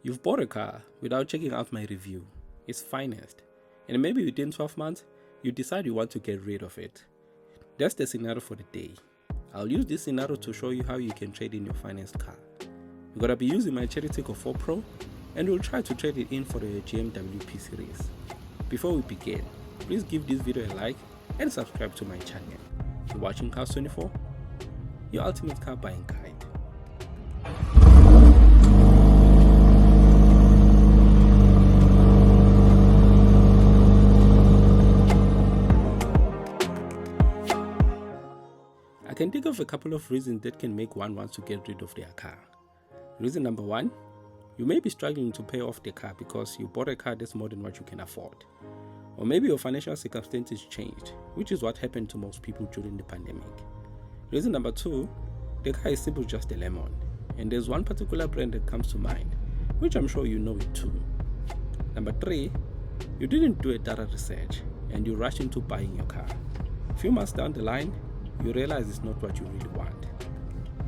You've bought a car without checking out my review. It's financed, and maybe within 12 months, you decide you want to get rid of it. That's the scenario for the day. I'll use this scenario to show you how you can trade in your financed car. We're gonna be using my Chery Tiggo 4 Pro, and we'll try to trade it in for the GMW P Series. Before we begin, please give this video a like and subscribe to my channel. You're watching Cars 24, your ultimate car buying guide. I can think of a couple of reasons that can make one want to get rid of their car. Reason number one, you may be struggling to pay off the car because you bought a car that's more than what you can afford. Or maybe your financial circumstances changed, which is what happened to most people during the pandemic. Reason number two, the car is simply just a lemon. And there's one particular brand that comes to mind, which I'm sure you know it too. Number three, you didn't do a thorough research and you rushed into buying your car. A few months down the line, you realize it's not what you really want.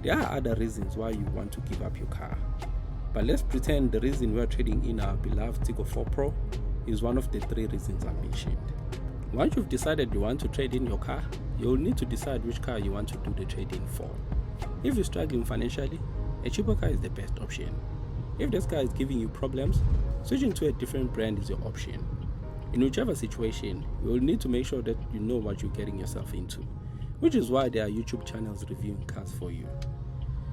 There are other reasons why you want to give up your car. But let's pretend the reason we are trading in our beloved Tiggo 4 Pro is one of the three reasons I mentioned. Once you've decided you want to trade in your car, you'll need to decide which car you want to do the trade-in for. If you're struggling financially, a cheaper car is the best option. If this car is giving you problems, switching to a different brand is your option. In whichever situation, you will need to make sure that you know what you're getting yourself into, which is why there are YouTube channels reviewing cars for you.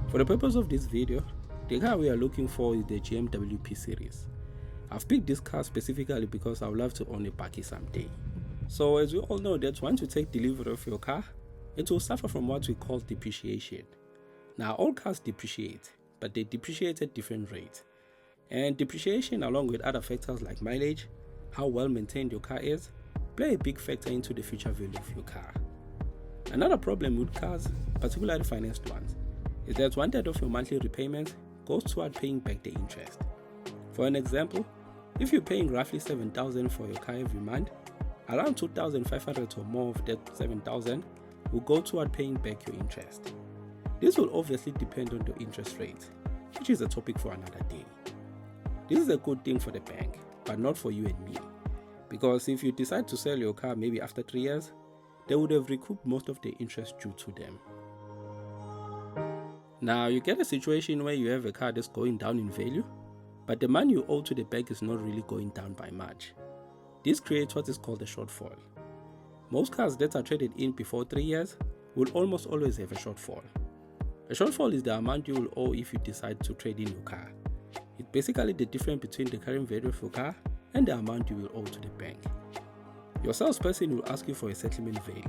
For the purpose of this video, the car we are looking for is the GMW P Series. I've picked this car specifically because I would love to own a bakkie someday. So as we all know that once you take delivery of your car, it will suffer from what we call depreciation. Now all cars depreciate, but they depreciate at different rates. And depreciation, along with other factors like mileage, how well maintained your car is, play a big factor into the future value of your car. Another problem with cars, particularly financed ones, is that 1/3 of your monthly repayments goes toward paying back the interest. For an example, if you're paying roughly $7,000 for your car every month, around $2,500 or more of that $7,000 will go toward paying back your interest. This will obviously depend on your interest rate, which is a topic for another day. This is a good thing for the bank, but not for you and me, because if you decide to sell your car maybe after 3 years, they would have recouped most of the interest due to them. Now you get a situation where you have a car that's going down in value, but the money you owe to the bank is not really going down by much. This creates what is called a shortfall. Most cars that are traded in before 3 years will almost always have a shortfall. A shortfall is the amount you will owe if you decide to trade in your car. It's basically the difference between the current value of your car and the amount you will owe to the bank. Your salesperson will ask you for a settlement value,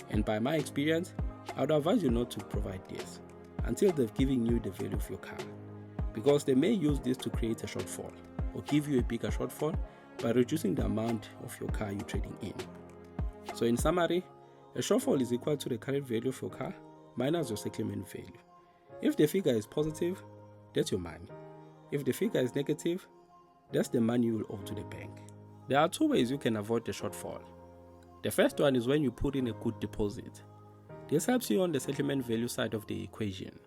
and by my experience, I would advise you not to provide this until they've given you the value of your car, because they may use this to create a shortfall or give you a bigger shortfall by reducing the amount of your car you're trading in. So in summary, a shortfall is equal to the current value of your car minus your settlement value. If the figure is positive, that's your money. If the figure is negative, that's the money you will owe to the bank. There are two ways you can avoid the shortfall. The first one is when you put in a good deposit. This helps you on the settlement value side of the equation.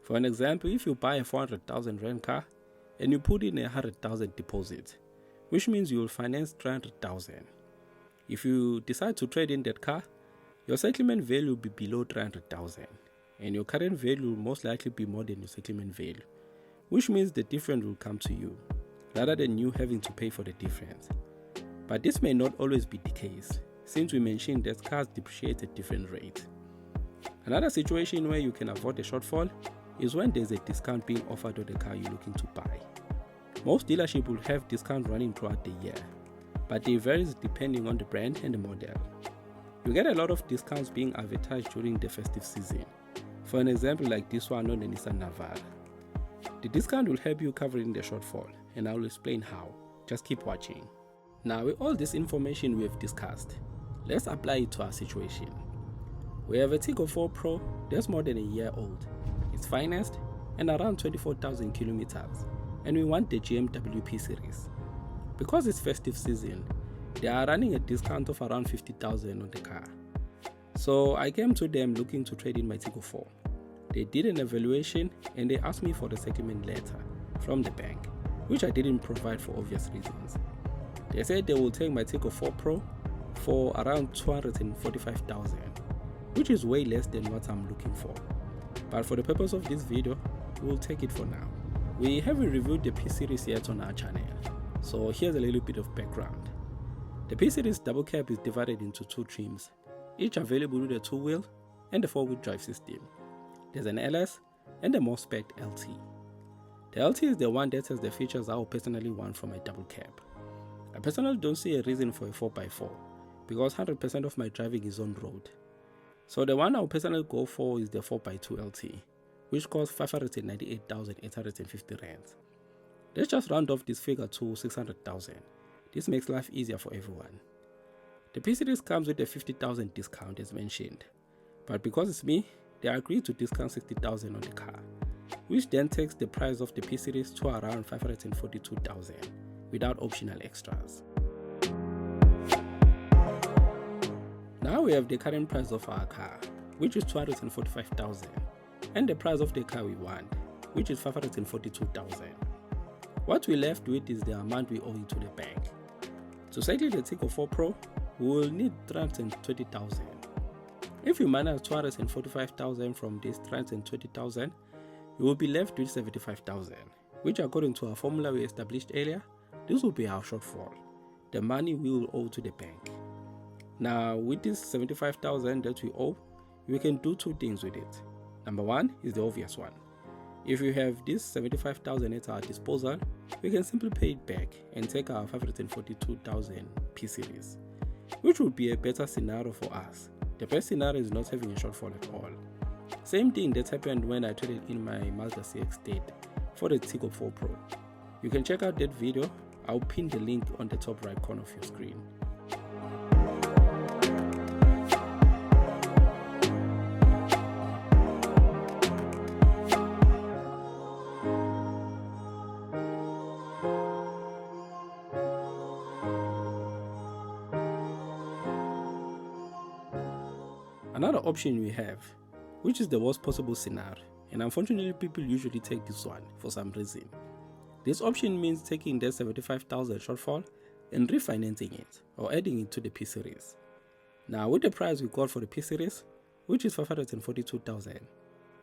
For an example, if you buy a 400,000 rand car and you put in a 100,000 deposit, which means you will finance 300,000. If you decide to trade in that car, your settlement value will be below 300,000 and your current value will most likely be more than your settlement value, which means the difference will come to you rather than you having to pay for the difference. But this may not always be the case, since we mentioned that cars depreciate at different rates. Another situation where you can avoid a shortfall is when there's a discount being offered on the car you're looking to buy. Most dealerships will have discounts running throughout the year, but they vary depending on the brand and the model. You get a lot of discounts being advertised during the festive season. For an example like this one on the Nissan Navara. The discount will help you covering the shortfall, and I will explain how. Just keep watching. Now with all this information we have discussed, let's apply it to our situation. We have a Tiggo 4 Pro that's more than a year old. It's financed and around 24,000 kilometers, and we want the GMW P Series. Because it's festive season, they are running a discount of around 50,000 on the car. So I came to them looking to trade in my Tiggo 4. 4. They did an evaluation and they asked me for the settlement letter from the bank. which I didn't provide for obvious reasons. They said they will take my Tiggo 4 Pro for around 245,000, which is way less than what I'm looking for. But for the purpose of this video, we'll take it for now. We haven't reviewed the P Series yet on our channel, so here's a little bit of background. The P Series double cab is divided into two trims, each available with a 2-wheel and a 4-wheel drive system. There's an LS and a more spec LT. The LT is the one that has the features I would personally want from a double cab. I personally don't see a reason for a 4x4 because 100% of my driving is on road. So the one I would personally go for is the 4x2 LT, which costs 598,850 rands. Let's just round off this figure to 600,000. This makes life easier for everyone. The P Series comes with a 50,000 discount as mentioned, but because it's me, they agreed to discount 60,000 on the car, which then takes the price of the P Series to around 542,000 without optional extras. Now we have the current price of our car, which is 245,000, and the price of the car we want, which is 542,000. What we left with is the amount we owe to the bank. To settle the Tiggo 4 Pro, we will need 320,000. If you minus 245,000 from this 320,000, you will be left with 75,000, which according to our formula we established earlier, this will be our shortfall, the money we will owe to the bank. Now with this 75,000 that we owe, we can do two things with it. Number one is the obvious one. If you have this 75,000 at our disposal, we can simply pay it back and take our 542,000 P Series, which would be a better scenario for us. The best scenario is not having a shortfall at all. Same thing that happened when I traded in my Mazda CX State for the Tiggo 4 Pro. You can check out that video. I'll pin the link on the top right corner of your screen. Another option we have, which is the worst possible scenario, and unfortunately people usually take this one for some reason. This option means taking the 75,000 shortfall and refinancing it or adding it to the P Series. Now with the price we got for the P Series, which is 542,000,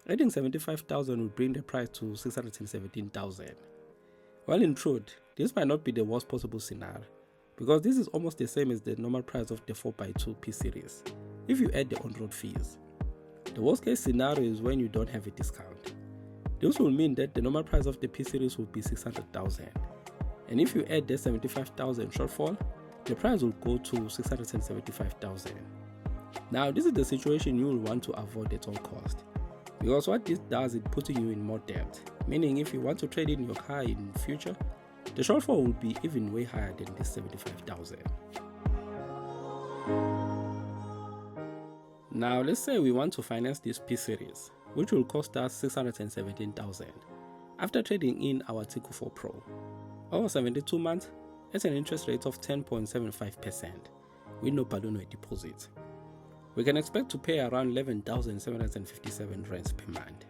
adding 75,000 will bring the price to 617,000. Well, in truth, this might not be the worst possible scenario because this is almost the same as the normal price of the 4x2 P Series if you add the on-road fees. The worst case scenario is when you don't have a discount. This will mean that the normal price of the P Series will be 600,000, and if you add the 75,000 shortfall, the price will go to 675,000. Now this is the situation you will want to avoid at all costs, because what this does is putting you in more debt, meaning if you want to trade in your car in future, the shortfall will be even way higher than this 75,000. Now let's say we want to finance this P Series, which will cost us 617,000 after trading in our Tiggo 4 Pro over 72 months at an interest rate of 10.75% with no balloon or deposit. We can expect to pay around 11,757 rands per month.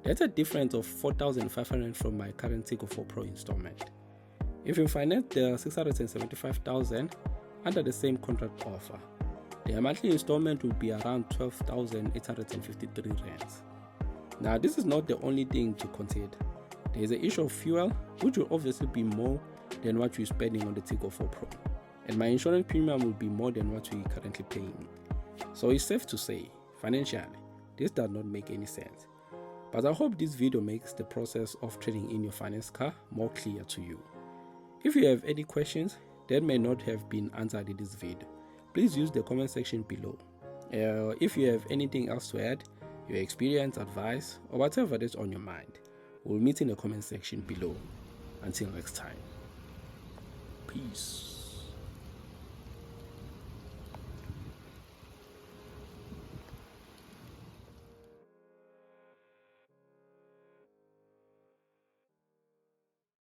That's a difference of 4,500 from my current Tiggo 4 Pro installment. If you finance the 675,000 under the same contract offer, the monthly installment will be around 12,853 rands. Now this is not the only thing to consider. There is the issue of fuel, which will obviously be more than what you're spending on the Tiggo 4 Pro, and my insurance premium will be more than what we're currently paying. So it's safe to say, financially, this does not make any sense. But I hope this video makes the process of trading in your finance car more clear to you. If you have any questions that may not have been answered in this video, please use the comment section below. If you have anything else to add, your experience, advice, or whatever that's on your mind, we'll meet in the comment section below. Until next time, peace.